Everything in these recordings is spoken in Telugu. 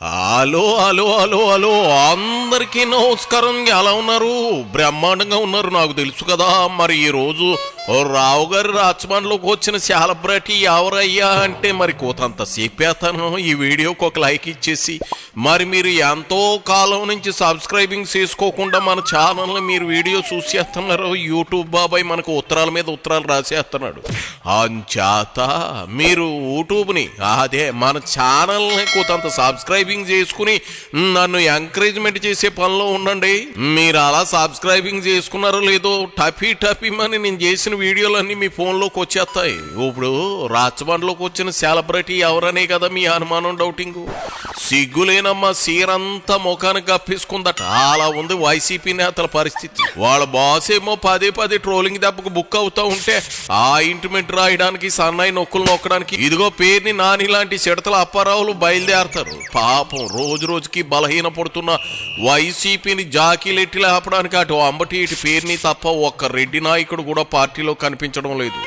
హలో హలో హలో హలో అందరికీ నమస్కారం. ఎలా ఉన్నారు? బ్రహ్మాండంగా ఉన్నారు, నాకు తెలుసు కదా. మరి ఈరోజు రావు గారి రాజమండ్రిలోకి వచ్చిన సెలబ్రిటీ ఎవరయ్యా అంటే మరి కోతంత చెప్పేస్తాను. ఈ వీడియోకి ఒక లైక్ ఇచ్చేసి మరి మీరు ఎంతో కాలం నుంచి సబ్స్క్రైబింగ్ చేసుకోకుండా మన ఛానల్ని మీరు వీడియో చూసేస్తున్నారు. యూట్యూబ్ బాబాయ్ మనకు ఉత్తరాల మీద ఉత్తరాలు రాసేస్తున్నాడు. అంచేత మీరు యూట్యూబ్ని అదే మన ఛానల్ని కోతంత సబ్స్క్రైబింగ్ చేసుకుని నన్ను ఎంకరేజ్మెంట్ చేసే పనిలో ఉండండి. మీరు అలా సబ్స్క్రైబింగ్ చేసుకున్నారో లేదో టపీ నేను చేసిన వీడియోలన్నీ మీ ఫోన్లోకి వచ్చేస్తాయి. ఇప్పుడు రాజమండ్రిలోకి వచ్చిన సెలబ్రిటీ ఎవరనే కదా మీ అనుమానం, డౌటింగ్. సిగ్గులేనమ్మా, సీరంతా ముఖానికి కప్పేసుకుందట. అలా ఉంది వైసీపీ నేతల పరిస్థితి. వాళ్ళ బాస్ ఏమో పదే ట్రోలింగ్ దెబ్బకు బుక్ అవుతా ఉంటే ఆ ఇంటిమెంట్ రాయడానికి సన్నాయి నొక్కులు నొక్కడానికి ఇదిగో పేరుని నాని లాంటి చిడతల అప్పారావులు బయలుదేరతారు. పాపం రోజుకి బలహీన పడుతున్న వైసీపీని జాకీలెట్టి లేపడానికి అటు అంబటి ఇటు పేరుని తప్ప ఒక్క రెడ్డి నాయకుడు కూడా పార్టీలో కనిపించడం లేదు.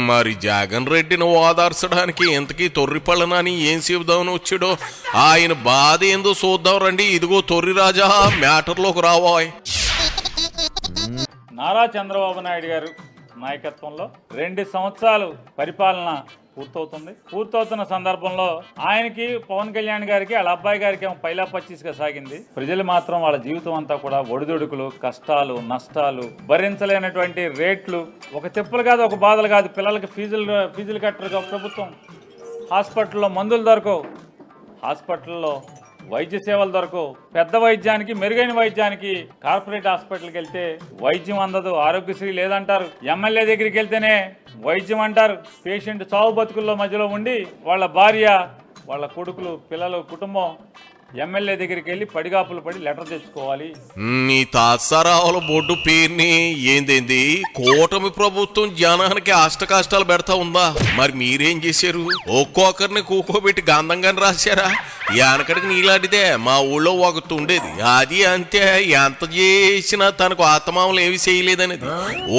మరి జగన్ రెడ్డిని ఓదార్చడానికి ఎంతకీ తొర్రిపళ్ళనని ఏం చెబుదామని వచ్చాడో ఆయన బాధ ఏందో చూద్దాం రండి. ఇదిగో తొర్రి రాజా, మ్యాటర్లోకి రావాయ్. నారా చంద్రబాబు నాయుడు గారు నాయకత్వంలో 2 సంవత్సరాలు పరిపాలన పూర్తవుతున్న సందర్భంలో ఆయనకి పవన్ కళ్యాణ్ గారికి వాళ్ళ అబ్బాయి గారికి ఏమో పైలా పచ్చిగా సాగింది. ప్రజలు మాత్రం వాళ్ళ జీవితం అంతా కూడా ఒడిదొడుకులు, కష్టాలు, నష్టాలు, భరించలేనటువంటి రేట్లు, ఒక తిప్పలు కాదు, ఒక బాధలు కాదు. పిల్లలకి ఫీజులు కట్టరు ప్రభుత్వం, హాస్పిటల్లో మందులు దొరకవు, హాస్పిటల్లో వైద్య సేవలు దొరకవు, పెద్ద వైద్యానికి మెరుగైన వైద్యానికి కార్పొరేట్ హాస్పిటల్కి వెళ్తే వైద్యం అందదు, ఆరోగ్యశ్రీ లేదంటారు. ఎమ్మెల్యే దగ్గరికి వెళ్తేనే వైద్యం అంటారు. పేషెంట్ చావు బతుకుల్లో మధ్యలో ఉండి వాళ్ళ భార్య, వాళ్ళ కొడుకులు, పిల్లలు, కుటుంబం ఎమ్మెల్యే దగ్గరికి వెళ్ళి పడిగాపులు పడి లెటర్ తెచ్చుకోవాలి. నీ తాసారావుల బొడ్డు పేరుని ఏందేంది కూటమి ప్రభుత్వం జనానికి కష్టాలు పెడతా ఉందా? మరి మీరేం చేశారు? ఒక్కొక్కరిని కూకోబెట్టి గంధంగాని రాశారా? వెనకడికి నీలాంటిదే మా ఊళ్ళో ఒకటి ఉండేది. అది అంతే, ఎంత చేసినా తనకు ఆత్మాములు ఏమి చేయలేదనేది.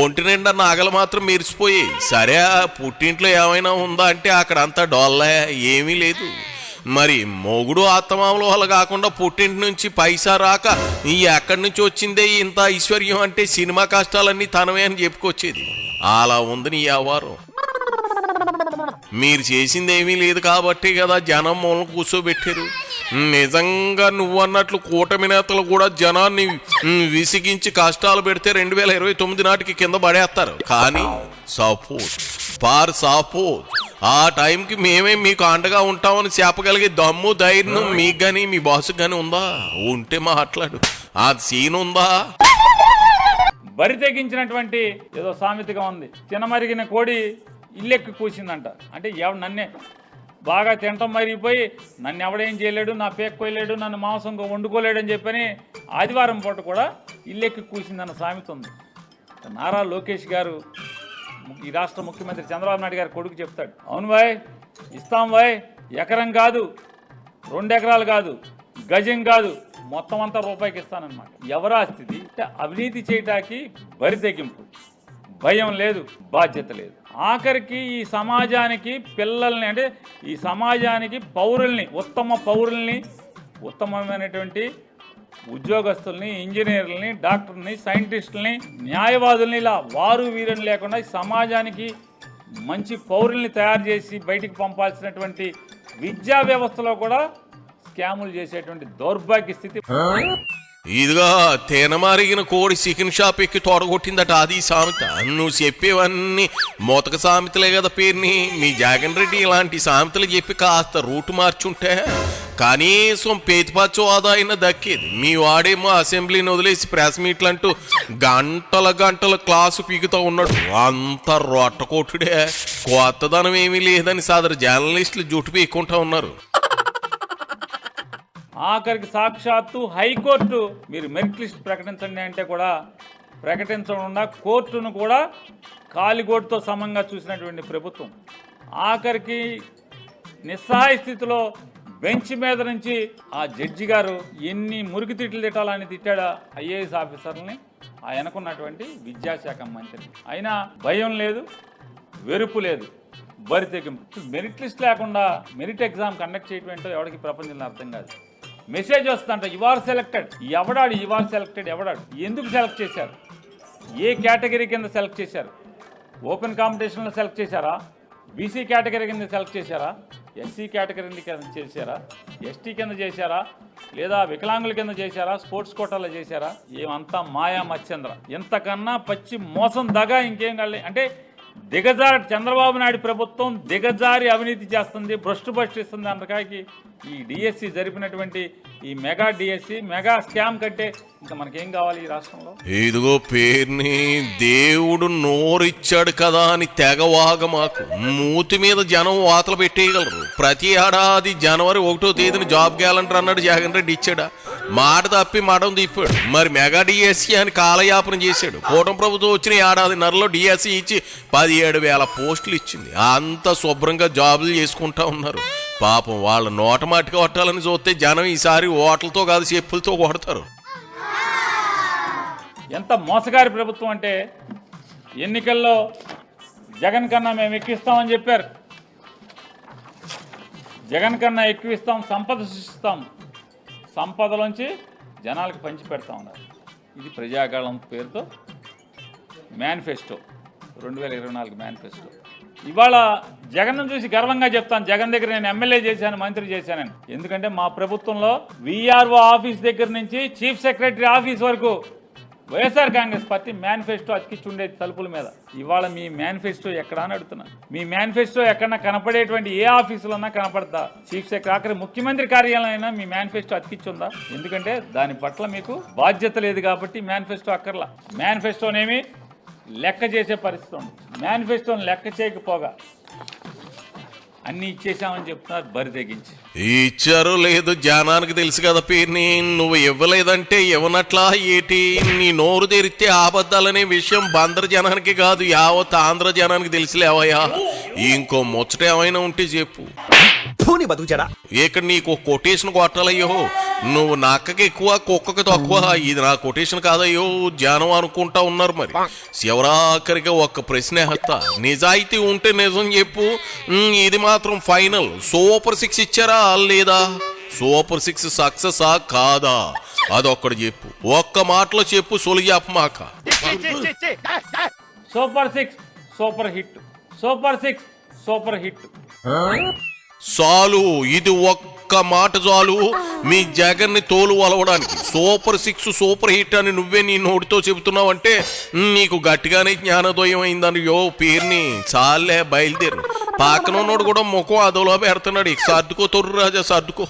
ఒంటి నిండా నగలు మాత్రం మెరిసిపోయాయి. సరే పుట్టింట్లో ఏమైనా ఉందా అంటే అక్కడ అంతా డొల్లే, ఏమీ లేదు. మరి మొగుడు ఆత్మాముల వల్ల కాకుండా పుట్టింటి నుంచి పైసా రాక ఎక్కడి నుంచి వచ్చిందే ఇంత ఐశ్వర్యం అంటే సినిమా కష్టాలన్నీ తనవే అని చెప్పుకొచ్చేది. అలా ఉంది నీ వ్యవహారం. మీరు చేసిందేమీ లేదు కాబట్టి కదా జనం మూలం కూర్చోబెట్టారు. నిజంగా నువ్వన్నట్లు కూటమి నేతలు కూడా జనాన్ని విసిగించి కష్టాలు పెడితే 2029 నాటికి కింద పడేస్తారు. కానీ సపోర్ట్ ఆ టైంకి మేమే మీకు అండగా ఉంటామని చెప్పగలిగే దమ్ము, ధైర్యం మీకు కానీ మీ బాసు కానీ ఉందా? ఉంటే మాట్లాడు. ఆ సీన్ ఉందా? బరి తెగించినటువంటి ఏదో సామెతగా ఉంది. తినమరిగిన కోడి ఇల్లెక్కి కూసిందంట. అంటే నన్నే బాగా తినటం మరిగిపోయి నన్ను ఎవడేం చేయలేడు, నా పేక్ కోయలేడు, నన్ను మాంసం వండుకోలేడు అని చెప్పని ఆదివారం పూట కూడా ఇల్లెక్కి కూసిందన్న సామెత ఉంది. నారా లోకేష్ గారు, ఈ రాష్ట్ర ముఖ్యమంత్రి చంద్రబాబు నాయుడు గారు కొడుకు చెప్తాడు, అవును బాయ్ ఇస్తాం బాయ్, ఎకరం కాదు, 2 ఎకరాలు కాదు, గజం కాదు, మొత్తం అంతా రూపాయికి ఇస్తానన్నమాట. ఎవరాస్తిది? అవినీతి చేయటానికి బరి తెగింపు, భయం లేదు, బాధ్యత లేదు. ఆఖరికి ఈ సమాజానికి పిల్లల్ని, అంటే ఈ సమాజానికి పౌరుల్ని, ఉత్తమమైనటువంటి ఉద్యోగస్తుల్ని, ఇంజనీర్లని, డాక్టర్ని, సైంటిస్టులని, న్యాయవాదుల్ని, ఇలా వారు వీరుని లేకుండా సమాజానికి మంచి పౌరుల్ని తయారు చేసి బయటికి పంపాల్సినటువంటి విద్యా వ్యవస్థలో కూడా స్కాములు చేసేటువంటి దౌర్భాగ్య స్థితి. ఇదిగా తేనమారిగిన కోడి చికెన్ షాప్ ఎక్కి తోడగొట్టిందట. అది సామెత. నువ్వు చెప్పేవన్నీ మోతక సామెతలే కదా పేరుని. మీ జగన్ రెడ్డి ఇలాంటి సామెతలు చెప్పి కాస్త రూటు మార్చుంటే కనీసం పేతిపచ్చు ఆదాయం దక్కేది. మీ వాడేమో అసెంబ్లీని వదిలేసి ప్రెస్ మీట్లు అంటూ గంటల క్లాసు పీకుతూ ఉన్నాడు. అంత రొట్టకొట్టుడే, కొత్తదనం ఏమీ లేదని సదరు జర్నలిస్టులు జుట్టు పీక్కుంటా ఉన్నారు. ఆఖరికి సాక్షాత్తు హైకోర్టు మీరు మెరిట్ లిస్ట్ ప్రకటించండి అంటే కూడా ప్రకటించకుండా కోర్టును కూడా కాలిగోటుతో సమంగా చూసినటువంటి ప్రభుత్వం. ఆఖరికి నిస్సహాయ స్థితిలో బెంచ్ మీద నుంచి ఆ జడ్జి గారు ఎన్ని మురికి తిట్లు తిట్టాలని తిట్టాడా ఐఏఎస్ ఆఫీసర్లని, ఆ వెనుకున్నటువంటి విద్యాశాఖ మంత్రి. అయినా భయం లేదు, వెరుపు లేదు. బరి తెగింపు. మెరిట్ లిస్ట్ లేకుండా మెరిట్ ఎగ్జామ్ కండక్ట్ చేయడం ఏంటో ఎవరికి ప్రపంచంలో అర్థం కాదు. మెసేజ్ వస్తుందంట, యు ఆర్ సెలెక్టెడ్. ఎవడాడు యు ఆర్ సెలెక్టెడ్? ఎవడాడు? ఎందుకు సెలెక్ట్ చేశారు? ఏ కేటగిరీ కింద సెలెక్ట్ చేశారు? ఓపెన్ కాంపిటీషన్లో సెలెక్ట్ చేశారా? బీసీ కేటగిరీ కింద సెలెక్ట్ చేశారా? ఎస్సీ కేటగిరీ కింద చేశారా? ఎస్టీ కింద చేశారా? లేదా వికలాంగుల కింద చేశారా? స్పోర్ట్స్ కోటాలో చేశారా? ఏమంతా మాయా మత్స్యంద్ర. ఇంతకన్నా పచ్చి మోసం దగా ఇంకేం కాలేదు. అంటే దిగజారి చంద్రబాబు నాయుడు ప్రభుత్వం దిగజారి అవినీతి చేస్తుంది, భ్రష్టు భ్రష్టిస్తుంది. అందుకాకి ఈ డిఎస్సి జరిపినటువంటి ఈ మెగా డిఎస్సి మెగా స్కామ్ కంటే ఇంకా మనకేం కావాలి ఈ రాష్ట్రంలో? ఇదిగో పేరుని దేవుడు నోరిచ్చాడు కదా అని తెగవాగ మాకు. మూతి మీద జనం వాతలు పెట్టేయగలరు. ప్రతి ఏడాది జనవరి 1వ తేదీన జాబ్ క్యాలెండర్ అన్నాడు జగన్ రెడ్డి, ఇచ్చాడా? మాట తప్పి మడం తిప్పాడు. మరి మెగా డిఎస్సి అని కాలయాపన చేశాడు. కూటమి ప్రభుత్వం వచ్చిన ఏడాదిన్నరలో డిఎస్సి ఇచ్చి 17,000 పోస్టులు ఇచ్చింది. అంత శుభ్రంగా జాబులు చేసుకుంటా ఉన్నారు. పాపం వాళ్ళ నోట మాటికి కొట్టాలని చూస్తే జనం ఈసారి ఓట్లతో కాదు చెప్పులతో కొడతారు. ఎంత మోసగారి ప్రభుత్వం అంటే ఎన్నికల్లో జగన్ కన్నా మేము ఎక్కిస్తామని చెప్పారు. జగన్ కన్నా ఎక్కువిస్తాం, సంపద సృష్టిస్తాం, సంపదలోంచి జనాలకు పంచి పెడతా ఉన్నారు. ఇది ప్రజాగాళం పేరుతో మేనిఫెస్టో, 2024 మేనిఫెస్టో. ఇవాళ జగన్ను చూసి గర్వంగా చెప్తాను, జగన్ దగ్గర నేను ఎమ్మెల్యే చేశాను, మంత్రి చేశానని. ఎందుకంటే మా ప్రభుత్వంలో విఆర్ఓ ఆఫీస్ దగ్గర నుంచి చీఫ్ సెక్రటరీ ఆఫీస్ వరకు వైఎస్ఆర్ కాంగ్రెస్ పార్టీ మేనిఫెస్టో అతికిచ్చి ఉండేది తలుపుల మీద. ఇవాళ మీ మేనిఫెస్టో ఎక్కడా అని అడుగుతున్నా. మీ మేనిఫెస్టో ఎక్కడన్నా కనపడేటువంటి ఏ ఆఫీసులోనా కనపడతా? చీఫ్ సెక్రటరీ ఆఖరి ముఖ్యమంత్రి కార్యాలయం అయినా మీ మేనిఫెస్టో అతికిచ్చుందా? ఎందుకంటే దాని పట్ల మీకు బాధ్యత లేదు కాబట్టి మేనిఫెస్టో అక్కర్లా. మేనిఫెస్టోనేమి లెక్క చేసే పరిస్థితి ఉంది. మేనిఫెస్టోని లెక్క చేయకపోగా అన్ని ఇచ్చేసామని చెప్తున్నారు బరి తెగించి. ఇచ్చారో లేదు జనానికి తెలుసు కదా పేరుని. నువ్వు ఇవ్వలేదంటే ఇవ్వనట్లా ఏటి? నీ నోరు తెరిస్తే ఆబద్దాలనే విషయం బందరు జనానికి కాదు, యావత్ ఆంధ్ర జనానికి తెలిసిలేవయ్యా. ఇంకో ముచ్చట ఏమైనా ఉంటే చెప్పు. ఇక్కడ నీకు కొటేషన్ కొట్టాలయ్యో. నువ్వు నక్కకి ఎక్కువ కుక్కకి తక్కువ. ఇది నా కొటేషన్ కాదయ్యో, జనం అనుకుంటా ఉన్నారు. మరి శివరాఖరిగా ఒక్క ప్రశ్న హత్త, నిజాయితీ ఉంటే నిజం చెప్పు. ఇది మాత్రం ఫైనల్. సూపర్ 6 ఇచ్చారా లేదా? సూపర్ 6 సక్సెసా కాదా? అదొక్కడు చెప్పు. ఒక్క మాటలో చెప్పు, సొలి చెప్పమాక. Super 6 super hit, super 6 super hit. చాలు, ఇది ఒక్క మాట చాలు మీ జగన్ ని తోలు వలవడానికి. సూపర్ 6 సూపర్ హిట్ అని నువ్వే నీ నోటితో చెబుతున్నావు అంటే నీకు గట్టిగానే జ్ఞానోదయం అయిందని యో పేరుని. చాలే, బయలుదేరు. పక్కన ఉన్నోడు కూడా ముఖం అదోలో పెడుతున్నాడు. ఇక సర్దుకో, తొర్రు రాజా సర్దుకో.